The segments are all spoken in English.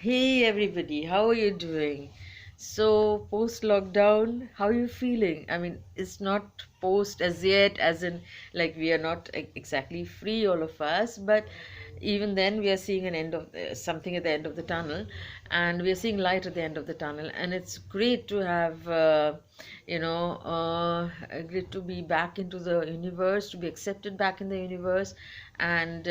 Hey everybody, how are you doing? So, post lockdown, how are you feeling? I mean, it's not post as yet, as in, like, we are not exactly free, all of us, but even then, we are seeing an end of something at the end of the tunnel, and we are seeing light at the end of the tunnel. And it's great to have, great to be back into the universe, to be accepted back in the universe. And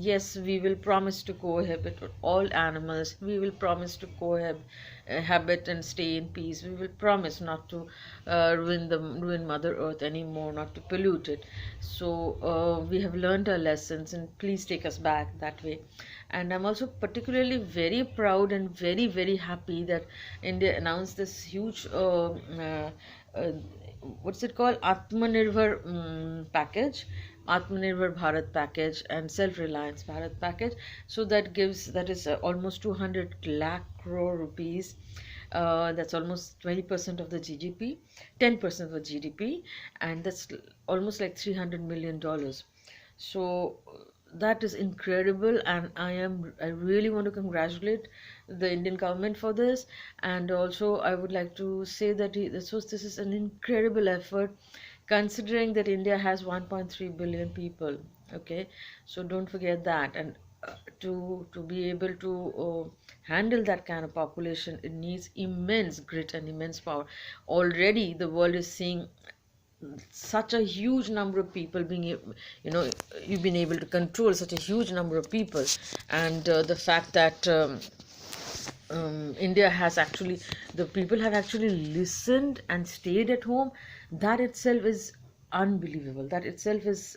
yes, we will promise to cohabit with all animals. We will promise to cohabit and stay in peace. We will promise not to ruin Mother Earth anymore, not to pollute it. So we have learned our lessons, and please take us back that way. And I'm also particularly very proud and very happy that India announced this huge uh, what's it called, Atmanirbhar package, Atmanirbhar Bharat package, and Self-Reliance Bharat package. So that is almost 200 lakh crore rupees. That's almost 20% of the GDP, 10% of the GDP, and that's almost like $300 million. So that is incredible, and I really want to congratulate the Indian government for this. And also I would like to say that this is an incredible effort, considering that India has 1.3 billion people. Okay, so don't forget that. And to be able to handle that kind of population, it needs immense grit and immense power. Already the world is seeing such a huge number of people you've been able to control such a huge number of people. And the fact that India has actually, the people have actually listened and stayed at home, that itself is unbelievable. That itself is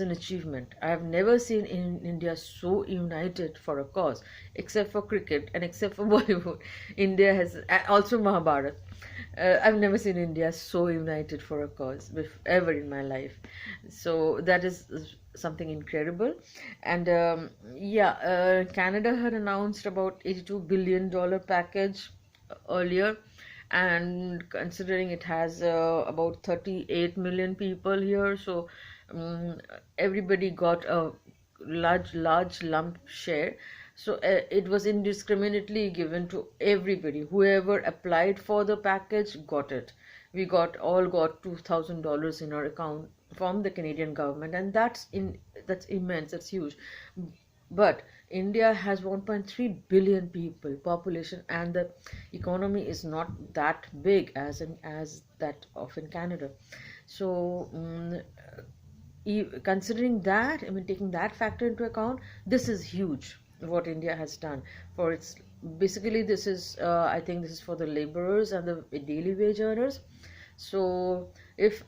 an achievement. I have never seen in India so united for a cause, except for cricket and except for Bollywood. India has also Mahabharat. I've never seen India so united for a cause ever in my life. So that is something incredible. And Canada had announced about $82 billion package earlier. And considering it has about 38 million people here, so um, everybody got a large lump share. So it was indiscriminately given to everybody. Whoever applied for the package got it. We all got $2,000 in our account from the Canadian government, and that's immense. That's huge. But India has 1.3 billion people population, and the economy is not that big as that of in Canada. So considering that, I mean, taking that factor into account, this is huge what India has done for its. Basically, this is I think this is for the laborers and the daily wage earners. So if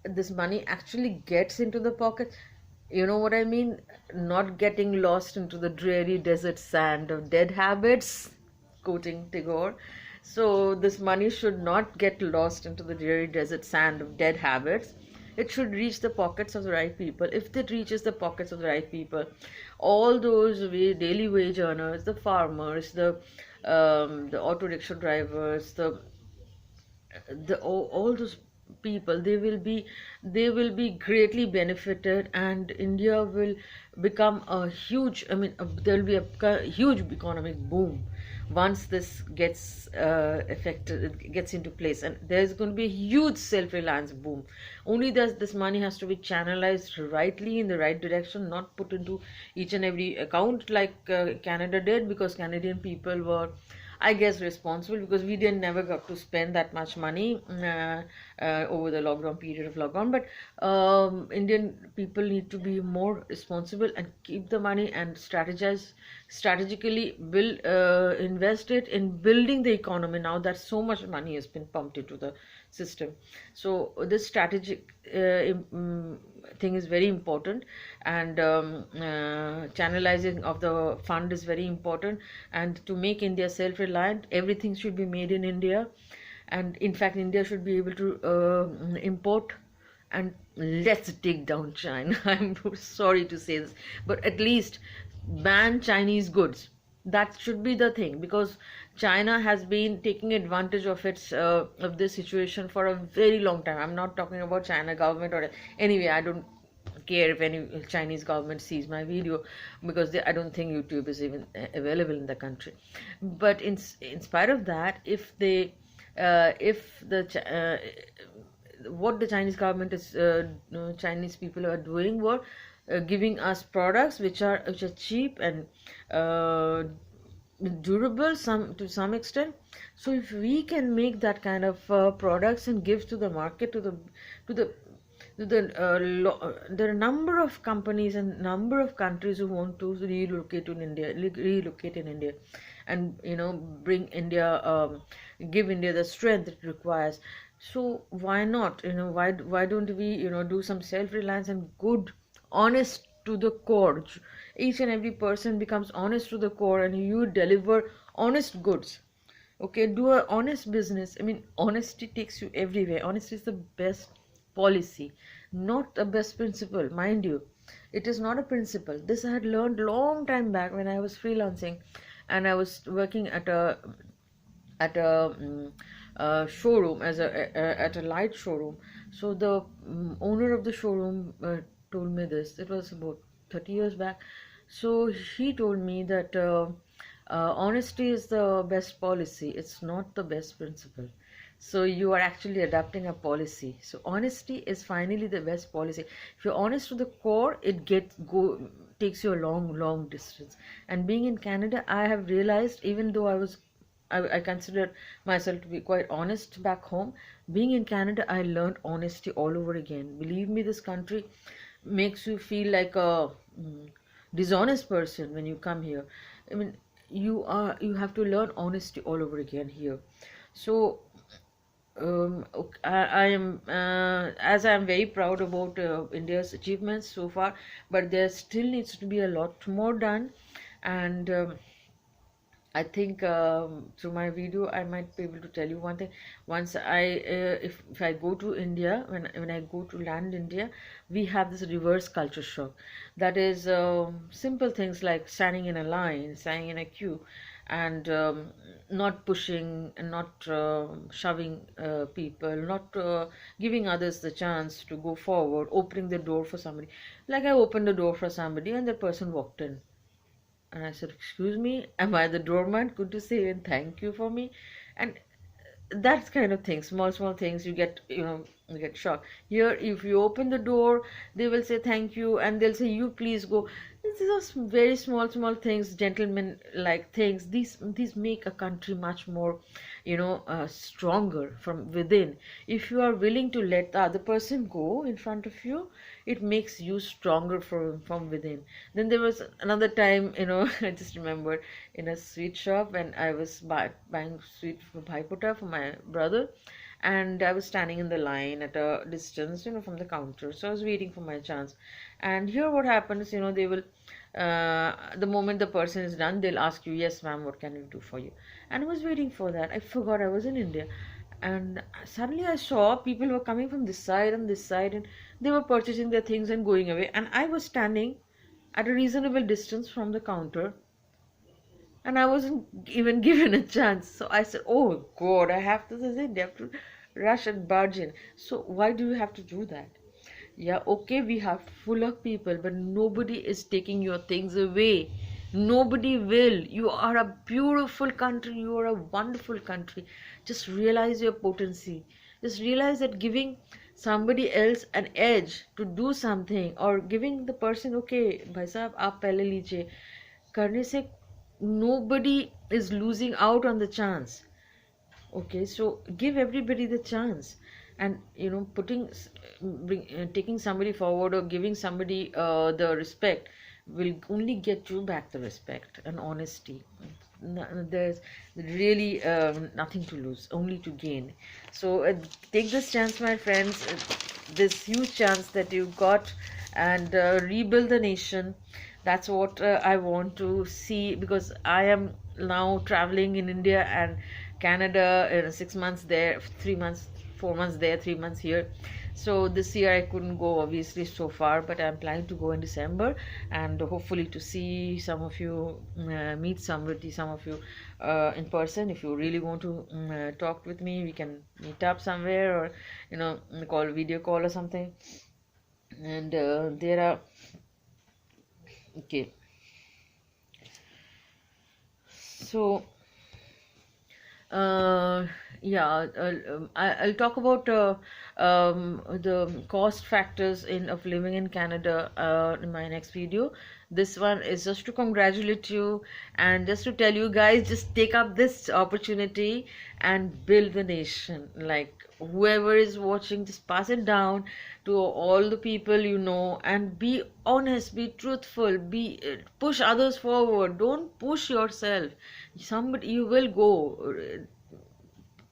this money actually gets into the pocket, you know what I mean, not getting lost into the dreary desert sand of dead habits, quoting Tagore. So this money should not get lost into the dreary desert sand of dead habits. It should reach the pockets of the right people. If it reaches the pockets of the right people, all those daily wage earners, the farmers, the auto rickshaw drivers, all those people, they will be greatly benefited, and India will become a huge, I mean, there will be a huge economic boom once this gets affected, it gets into place. And there's going to be a huge self-reliance boom. Only this money has to be channelized rightly in the right direction, not put into each and every account like Canada did, because Canadian people were, I guess, responsible, because we didn't never got to spend that much money over the lockdown period of lockdown. But Indian people need to be more responsible and keep the money and strategically build, invest it in building the economy. Now that so much money has been pumped into the system, so this strategic thing is very important. And channelizing of the fund is very important. And to make India self-reliant, everything should be made in India. And in fact, India should be able to import. And let's take down China. I'm sorry to say this, but at least ban Chinese goods. That should be the thing, because China has been taking advantage of this situation for a very long time. I'm not talking about China government or anyway. I don't care if any Chinese government sees my video, because I don't think YouTube is even available in the country. But in spite of that, if the what the Chinese government is Chinese people are doing were giving us products which are cheap and durable to some extent. So if we can make that kind of products and give to the market, to the there are a number of companies and number of countries who want to relocate in India, and bring India, give India the strength it requires. So why not? Why don't we do some self-reliance and good, honest to the core? Each and every person becomes honest to the core, and you deliver honest goods. Okay, do a honest business. I mean, honesty takes you everywhere. Honesty is the best policy, not the best principle, mind you. It is not a principle. This I had learned long time back when I was freelancing, and I was working at a showroom, at a light showroom. So the owner of the showroom told me this. It was about 30 years back. So he told me that honesty is the best policy. It's not the best principle. So you are actually adapting a policy. So honesty is finally the best policy. If you're honest to the core, it takes you a long distance. And being in Canada, I have realized, even though I consider myself to be quite honest back home, being in Canada, I learned honesty all over again. Believe me, this country makes you feel like a dishonest person when you come here. I mean, you have to learn honesty all over again here. So I am as I am very proud about India's achievements so far, but there still needs to be a lot more done. And I think through my video I might be able to tell you one thing. Once if I go to India, when I go to land India, we have this reverse culture shock. That is simple things like standing in a line, standing in a queue, and not pushing and not shoving people, not giving others the chance to go forward, opening the door for somebody. Like I opened the door for somebody and that person walked in. And I said, "Excuse me, am I the doorman? Could you say and thank you for me?" And that kind of thing, small things, you get shocked. Here, if you open the door, they will say thank you, and they'll say, "You please go." These are very small things, gentlemen like things. These make a country much more, stronger from within. If you are willing to let the other person go in front of you, it makes you stronger from within. Then there was another time, I just remembered, in a sweet shop when I was buying sweet for Bhaipota for my brother, and I was standing in the line at a distance, from the counter. So I was waiting for my chance. And here what happens, they will, the moment the person is done, they'll ask you, "Yes, ma'am, what can we do for you?" And I was waiting for that. I forgot I was in India. And suddenly I saw people were coming from this side and this side, and they were purchasing their things and going away. And I was standing at a reasonable distance from the counter, and I wasn't even given a chance. So I said, "Oh God, I have to, they have to rush and barge in." So why do you have to do that? Yeah, okay, we have full of people, but nobody is taking your things away. Nobody will. You are a beautiful country. You are a wonderful country. Just realize your potency. Just realize that giving somebody else an edge to do something, or giving the person, "Okay, bhai sahab, aap pehle lijiye," karne se nobody is losing out on the chance. Okay, so give everybody the chance. And taking somebody forward or giving somebody the respect will only get you back the respect and honesty. There's really nothing to lose, only to gain. So take this chance, my friends, this huge chance that you got, and rebuild the nation. That's what I want to see, because I am now traveling in India and Canada, 6 months there, 3 months, 4 months there, 3 months here. So this year I couldn't go obviously so far, but I'm planning to go in December, and hopefully to see some of you, meet somebody, some of you in person. If you really want to talk with me, we can meet up somewhere, or call, video call or something. And there are, okay, so uh, yeah, I'll talk about the cost factors of living in Canada in my next video. This one is just to congratulate you and just to tell you guys, just take up this opportunity and build the nation. Like whoever is watching, just pass it down to all the people you know, and be honest, be truthful, be push others forward. Don't push yourself. Somebody, you will go.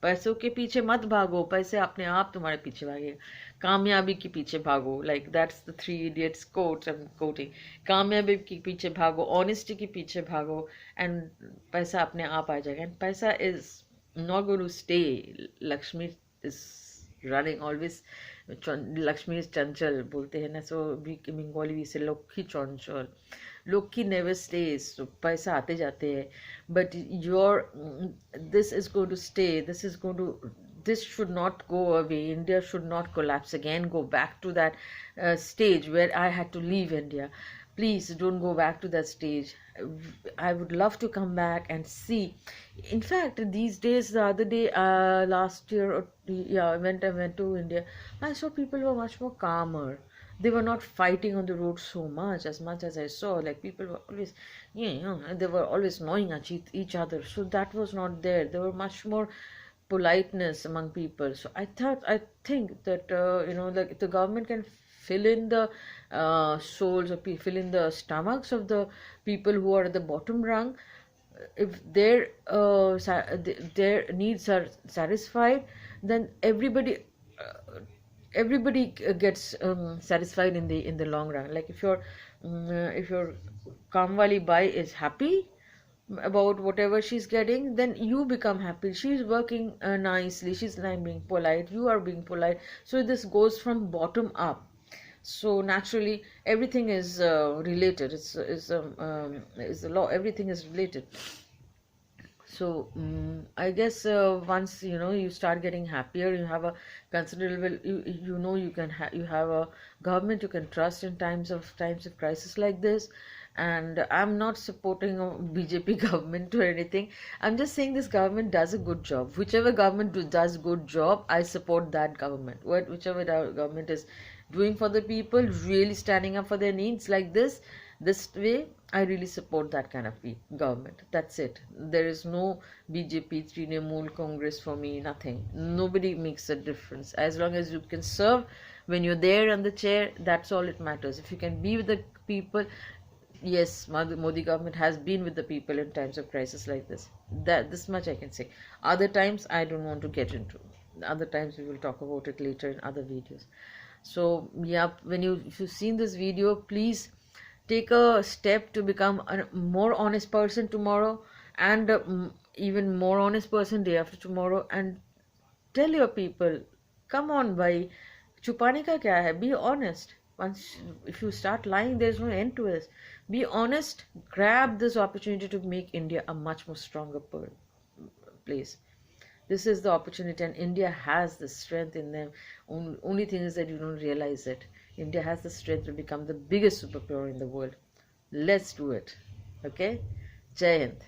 पैसों के पीछे मत भागो, पैसे अपने आप तुम्हारे पीछे भागेगा. कामयाबी के पीछे भागो. Like that's the Three Idiots quote I'm quoting. कामयाबी के पीछे भागो, ऑनेस्टी के पीछे भागो, and पैसा अपने आप आ जाएगा. And पैसा is not going to stay. Lakshmi is running always. Lakshmi is chanchal बोलते हैं ना, so we in Bengali we say Lokhi chanchal. Lokhi never stays, so पैसा आते जाते हैं, but your this is going to stay. This should not go away. India should not collapse again, go back to that stage where I had to leave India. Please don't go back to that stage. I would love to come back and see. In fact, these days, the other day, last year, yeah, I went to India. I saw people were much more calmer. They were not fighting on the road so much as I saw. Like people were always, they were always annoying at each other. So that was not there. There were much more politeness among people. So I think that like the government can fill in the souls or fill in the stomachs of the people who are at the bottom rung. If their needs are satisfied, then everybody gets satisfied in the long run. Like if your Kamwali Bai is happy about whatever she's getting, then you become happy. She's working nicely, she's not being polite, you are being polite, so this goes from bottom up. So naturally everything is related. It's a law, everything is related. So I guess once you start getting happier, you have a considerable, you have a government you can trust in times of crisis like this. And I'm not supporting a BJP government or anything. I'm just saying this government does a good job. Whichever government does good job, I support that government. Whichever government is doing for the people, really standing up for their needs like this way, I really support that kind of government. That's it. There is no BJP, Trinamool, Congress for me, nothing. Nobody makes a difference. As long as you can serve when you're there on the chair, that's all it matters. If you can be with the people, yes, Modi government has been with the people in times of crisis like this. This much I can say. Other times I don't want to get into. Other times we will talk about it later in other videos. So yeah, if you've seen this video, please take a step to become a more honest person tomorrow, and even more honest person day after tomorrow, and tell your people, come on, bhai, chupane ka kya hai? Be honest. Once if you start lying, there's no end to it. Be honest. Grab this opportunity to make India a much more stronger place. This is the opportunity, and India has the strength in them. Only thing is that you don't realize it. India has the strength to become the biggest superpower in the world. Let's do it. Okay? Jai Hind.